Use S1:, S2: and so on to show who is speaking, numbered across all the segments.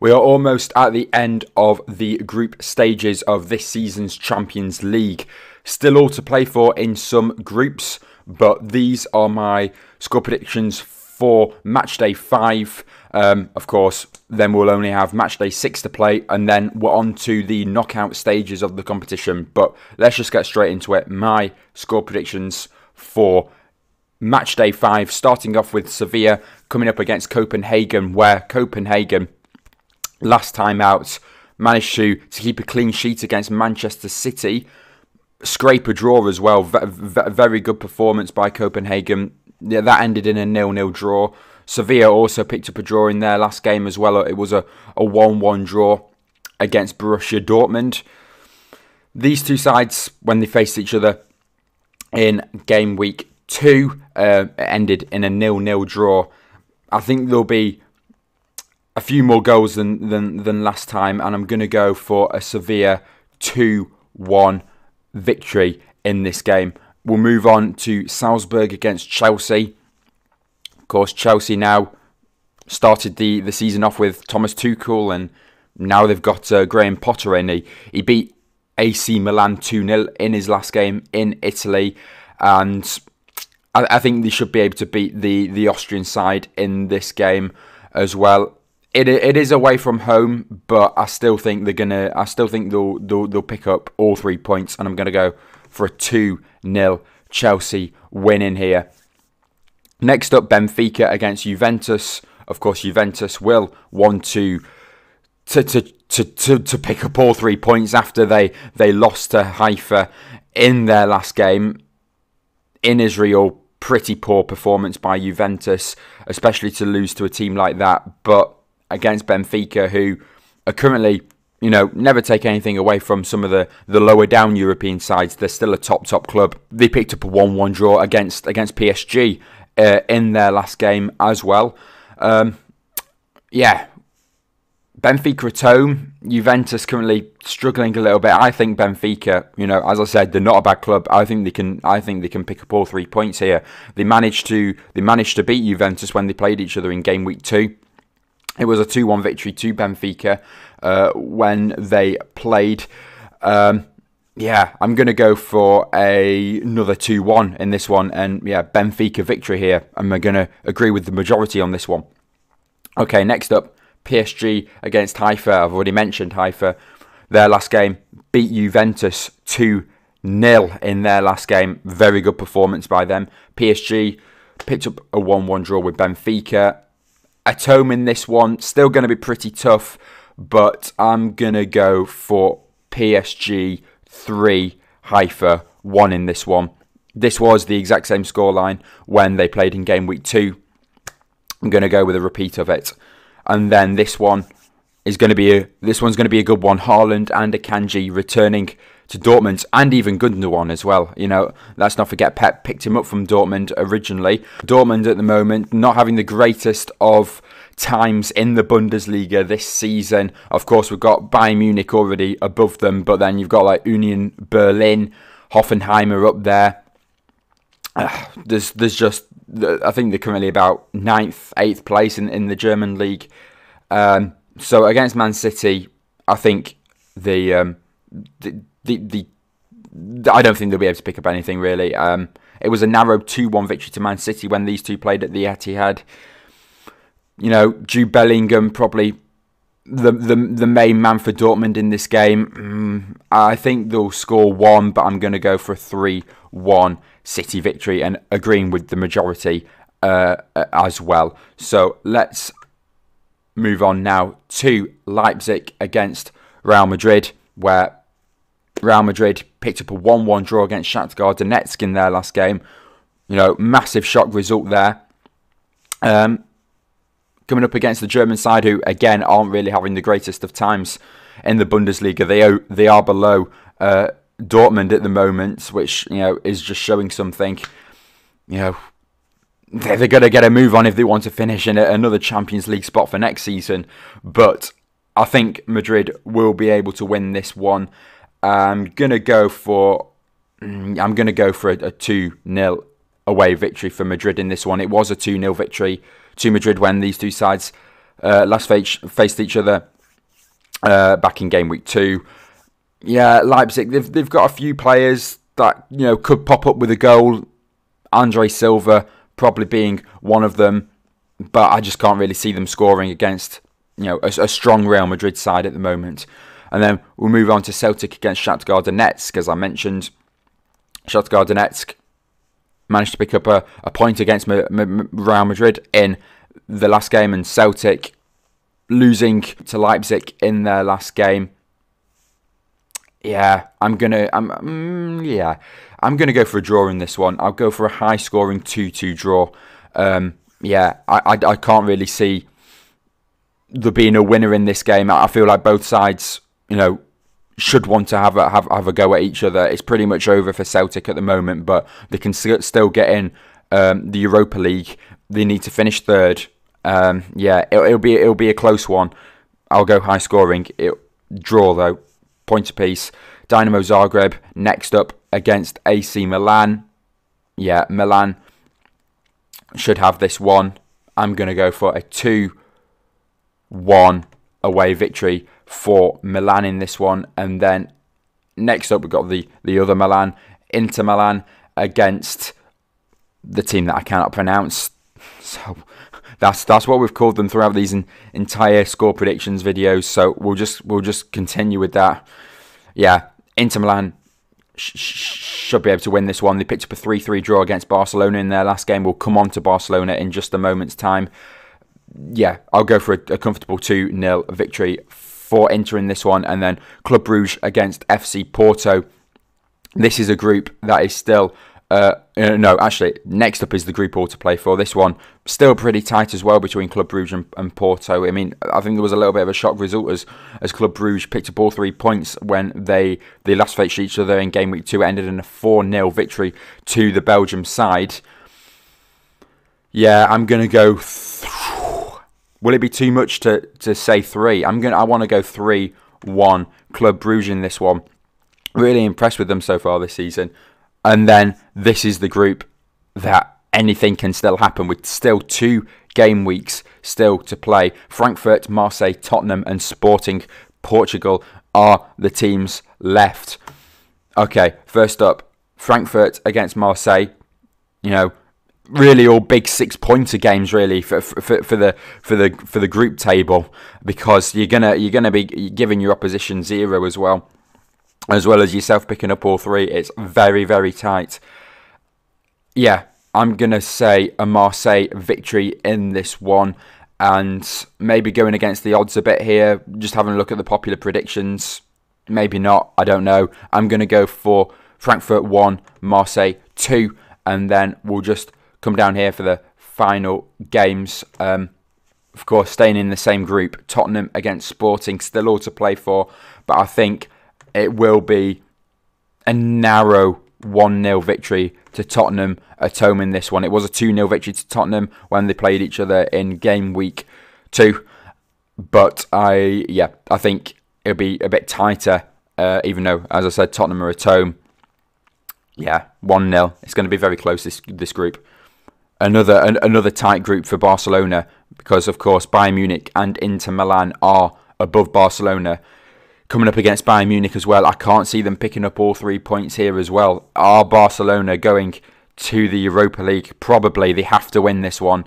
S1: We are almost at the end of the group stages of this season's Champions League. Still all to play for in some groups, but these are my score predictions for Matchday 5. Of course, then we'll only have Matchday 6 to play, and then we're on to the knockout stages of the competition. But let's just get straight into it. My score predictions for Matchday 5, starting off with Sevilla coming up against Copenhagen, where Copenhagen, last time out, managed to keep a clean sheet against Manchester City. Scrape a draw as well. Very good performance by Copenhagen. Yeah, that ended in a 0-0 draw. Sevilla also picked up a draw in their last game as well. It was a 1-1 draw against Borussia Dortmund. These two sides, when they faced each other in game week 2, it ended in a 0-0 draw. I think there'll be a few more goals than last time, and I'm going to go for a Sevilla 2-1 victory in this game. We'll move on to Salzburg against Chelsea. Of course, Chelsea now started the season off with Thomas Tuchel, and now they've got Graham Potter in. He beat AC Milan 2-0 in his last game in Italy, and I think they should be able to beat the Austrian side in this game as well. It is away from home, but I still think they'll pick up all 3 points, and I'm gonna go for a 2-0 Chelsea win in here. Next up, Benfica against Juventus. Of course, Juventus will want to pick up all 3 points after they lost to Haifa in their last game in Israel. Pretty poor performance by Juventus, especially to lose to a team like that. But against Benfica, who are currently, never take anything away from some of the lower down European sides, they're still a top club. They picked up a 1-1 draw against PSG in their last game as well. Benfica at home, Juventus currently struggling a little bit. I think Benfica, as I said, they're not a bad club. I think they can pick up all 3 points here. They managed to beat Juventus when they played each other in game week 2. It was a 2-1 victory to Benfica when they played. I'm going to go for another 2-1 in this one. And Benfica victory here. I'm going to agree with the majority on this one. Okay, next up, PSG against Haifa. I've already mentioned Haifa. Their last game beat Juventus 2-0 in their last game. Very good performance by them. PSG picked up a 1-1 draw with Benfica. At home in this one, still going to be pretty tough, but I'm going to go for PSG 3, Haifa 1 in this one. This was the exact same scoreline when they played in game week 2. I'm going to go with a repeat of it. And then this one is going to be a good one. Haaland and Akanji returning to Dortmund, and even Gundogan as well. Let's not forget Pep picked him up from Dortmund originally. Dortmund at the moment not having the greatest of times in the Bundesliga this season. Of course, we've got Bayern Munich already above them, but then you've got like Union Berlin, Hoffenheimer up there. There's just, I think they're currently about 9th, 8th place in the German league. So against Man City, I think I don't think they'll be able to pick up anything really. It was a narrow 2-1 victory to Man City when these two played at the Etihad. Jude Bellingham probably the main man for Dortmund in this game. I think they'll score 1, but I'm going to go for a 3-1 City victory, and agreeing with the majority as well. So let's move on now to Leipzig against Real Madrid, where Real Madrid picked up a 1-1 draw against Shakhtar Donetsk in their last game. Massive shock result there. Coming up against the German side, who again aren't really having the greatest of times in the Bundesliga. They are below Dortmund at the moment, which is just showing something. They're going to get a move on if they want to finish in another Champions League spot for next season. But I think Madrid will be able to win this one. I'm going to go for a 2-0 away victory for Madrid in this one. It was a 2-0 victory to Madrid when these two sides faced each other back in game week 2. Yeah, Leipzig, they've got a few players that, you know, could pop up with a goal. Andre Silva probably being one of them, but I just can't really see them scoring against, you know, a strong Real Madrid side at the moment. And then we'll move on to Celtic against Shakhtar Donetsk. As I mentioned, Shakhtar Donetsk managed to pick up a point against Real Madrid in the last game, and Celtic losing to Leipzig in their last game. Yeah, I'm gonna go for a draw in this one. I'll go for a high-scoring 2-2 draw. Yeah, I can't really see there being a winner in this game. I feel like both sides, you know, should want to have a go at each other. It's pretty much over for Celtic at the moment, but they can still get in the Europa League. They need to finish third. Yeah, it'll be a close one. I'll go high-scoring. Draw though. Point apiece. Dynamo Zagreb next up against AC Milan. Yeah, Milan should have this one. I'm going to go for a 2-1 away victory for Milan in this one. And then next up we've got the other Milan, Inter Milan, against the team that I cannot pronounce. So that's what we've called them throughout these entire score predictions videos. So we'll just continue with that. Yeah, Inter Milan should be able to win this one. They picked up a 3-3 draw against Barcelona in their last game. We'll come on to Barcelona in just a moment's time. Yeah, I'll go for a comfortable 2-0 victory for Inter in this one. And then Club Brugge against FC Porto. This is a group that is still... no, actually, next up is the group all to play for. This one still pretty tight as well between Club Brugge and Porto. I mean, I think there was a little bit of a shock result as Club Brugge picked up all 3 points when they last faced each other in game week 2. It ended in a 4-0 victory to the Belgium side. Yeah, I'm gonna go. Will it be too much to say 3? I want to go 3-1 Club Brugge in this one. Really impressed with them so far this season. And then this is the group that anything can still happen with still 2 game weeks still to play. Frankfurt, Marseille, Tottenham and Sporting Portugal are the teams left. Okay, first up, Frankfurt against Marseille. You know, really all big 6-pointer games really for the group table, because you're gonna be giving your opposition 0 as well as yourself picking up all 3. It's very, very tight. Yeah, I'm going to say a Marseille victory in this one, and maybe going against the odds a bit here, just having a look at the popular predictions. Maybe not, I don't know. I'm going to go for Frankfurt 1, Marseille 2, and then we'll just come down here for the final games. Of course, staying in the same group, Tottenham against Sporting, still all to play for, but I think it will be a narrow 1-0 victory to Tottenham at home in this one. It was a 2-0 victory to Tottenham when they played each other in game week 2. But I think it'll be a bit tighter, even though, as I said, Tottenham are at home. Yeah, 1-0. It's going to be very close, this group. Another tight group for Barcelona, because, of course, Bayern Munich and Inter Milan are above Barcelona. Coming up against Bayern Munich as well, I can't see them picking up all 3 points here as well. Are Barcelona going to the Europa League? Probably. They have to win this one.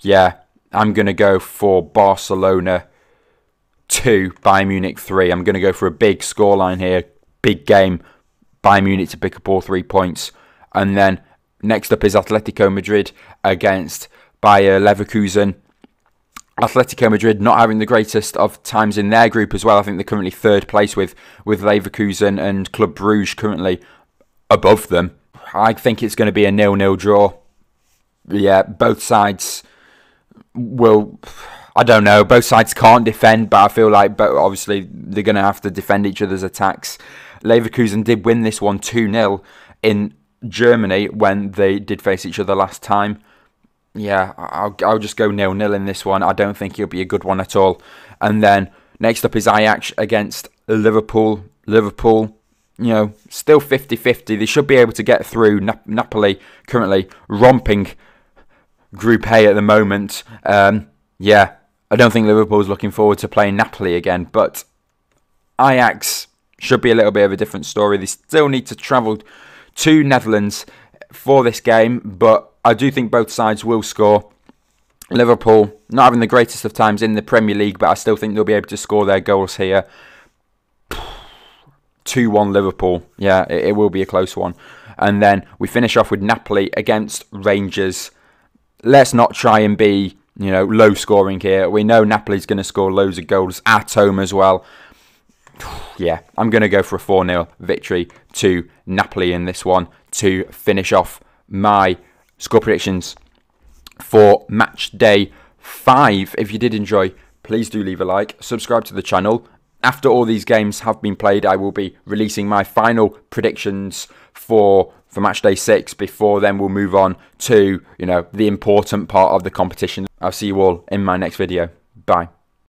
S1: Yeah, I'm going to go for Barcelona 2, Bayern Munich 3. I'm going to go for a big scoreline here. Big game. Bayern Munich to pick up all 3 points. And then next up is Atletico Madrid against Bayer Leverkusen. Atletico Madrid not having the greatest of times in their group as well. I think they're currently 3rd place with Leverkusen and Club Brugge currently above them. I think it's going to be a 0-0 draw. Yeah, both sides will... I don't know. Both sides can't defend, but I feel like obviously they're going to have to defend each other's attacks. Leverkusen did win this one 2-0 in Germany when they did face each other last time. Yeah, I'll just go 0-0 in this one. I don't think it'll be a good one at all. And then next up is Ajax against Liverpool. Liverpool, you know, still 50-50. They should be able to get through. Napoli currently romping Group A at the moment. yeah, I don't think Liverpool's looking forward to playing Napoli again, but Ajax should be a little bit of a different story. They still need to travel to Netherlands for this game, but I do think both sides will score. Liverpool not having the greatest of times in the Premier League, but I still think they'll be able to score their goals here. 2-1 Liverpool. Yeah, it will be a close one. And then we finish off with Napoli against Rangers. Let's not try and be, low scoring here. We know Napoli's going to score loads of goals at home as well. Yeah, I'm going to go for a 4-0 victory to Napoli in this one to finish off my score predictions for match day 5. If you did enjoy, please do leave a like, subscribe to the channel. After all these games have been played, I will be releasing my final predictions for match day 6. Before then, we'll move on to, the important part of the competition. I'll see you all in my next video. Bye.